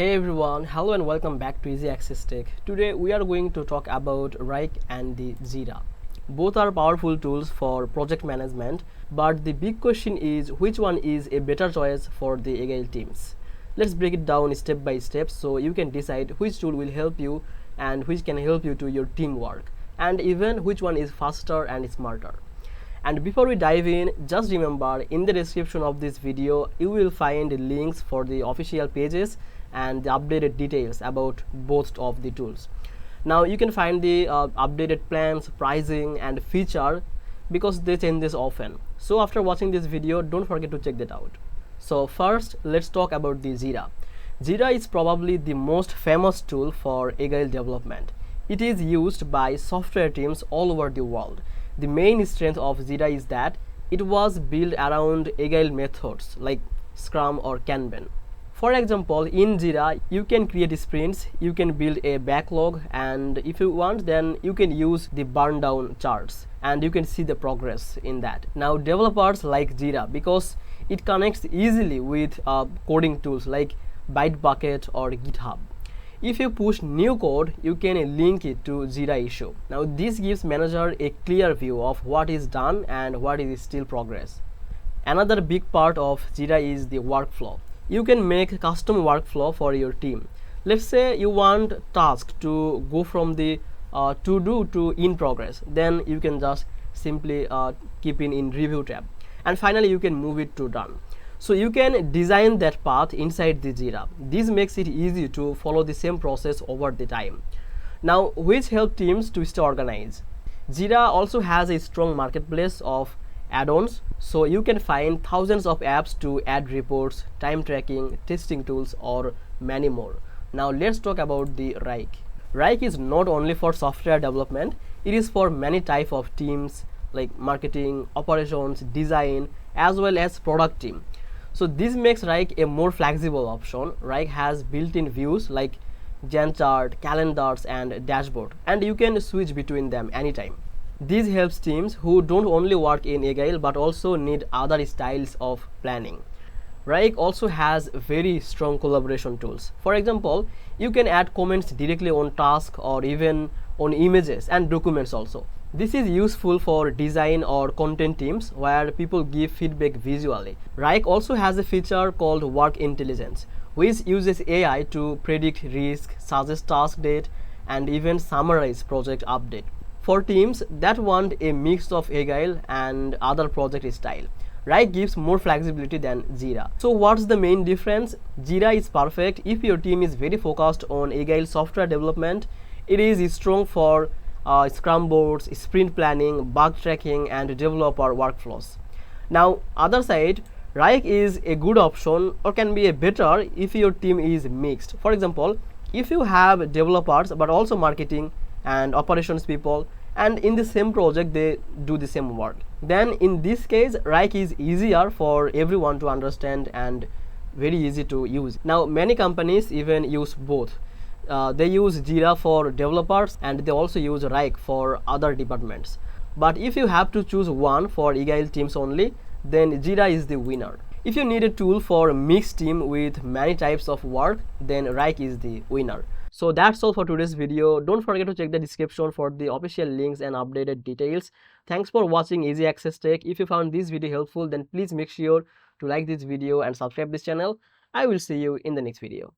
Hey everyone, hello and welcome back to Easy Access Tech. Today we are going to talk about Wrike and the Jira. Both are powerful tools for project management, but the big question is which one is a better choice for the Agile teams. Let's break it down step by step so you can decide which tool will help you and which can help you to your teamwork, and even which one is faster and smarter. And before we dive in, just remember in the description of this video you will find links for the official pages and the updated details about both of the tools. Now you can find the updated plans, pricing and feature because they change this often. So after watching this video, don't forget to check that out. So first, let's talk about the Jira. Jira is probably the most famous tool for Agile development. It is used by software teams all over the world. The main strength of Jira is that it was built around Agile methods like Scrum or Kanban. For example, in Jira, you can create sprints, you can build a backlog, and if you want, then you can use the burn down charts and you can see the progress in that. Now, developers like Jira because it connects easily with coding tools like Bitbucket or GitHub. If you push new code, you can link it to Jira issue. Now, this gives manager a clear view of what is done and what is still progress. Another big part of Jira is the workflow. You can make a custom workflow for your team. Let's say you want task to go from the to do to in progress, then you can just simply keep in review tab, and finally you can move it to done. So you can design that path inside the Jira. This makes it easy to follow the same process over the time. Now, which help teams to stay organized. Jira also has a strong marketplace of add-ons, so you can find thousands of apps to add reports, time tracking, testing tools or many more. Now let's talk about the Wrike. Wrike is not only for software development, it is for many type of teams like marketing, operations, design as well as product team. So this makes Wrike a more flexible option. Wrike has built-in views like Gantt chart, calendars and dashboard, and you can switch between them anytime. This helps teams who don't only work in Agile but also need other styles of planning. Wrike also has very strong collaboration tools. For example, you can add comments directly on tasks or even on images and documents also. This is useful for design or content teams where people give feedback visually. Wrike also has a feature called Work Intelligence, which uses AI to predict risk, suggest task date, and even summarize project update. For teams that want a mix of Agile and other project style, Wrike gives more flexibility than Jira. So what's the main difference? Jira is perfect if your team is very focused on Agile software development. It is strong for Scrum boards, sprint planning, bug tracking and developer workflows. Now other side, Wrike is a good option or can be a better if your team is mixed. For example, if you have developers but also marketing and operations people, and in the same project they do the same work, then in this case Wrike is easier for everyone to understand and very easy to use. Now many companies even use both. They use Jira for developers and they also use Wrike for other departments. But if you have to choose one for Agile teams only, then Jira is the winner. If you need a tool for a mixed team with many types of work, then Wrike is the winner. So that's all for today's video. Don't forget to check the description for the official links and updated details. Thanks for watching Easy Access Tech. If you found this video helpful, then please make sure to like this video and subscribe this channel. I will see you in the next video.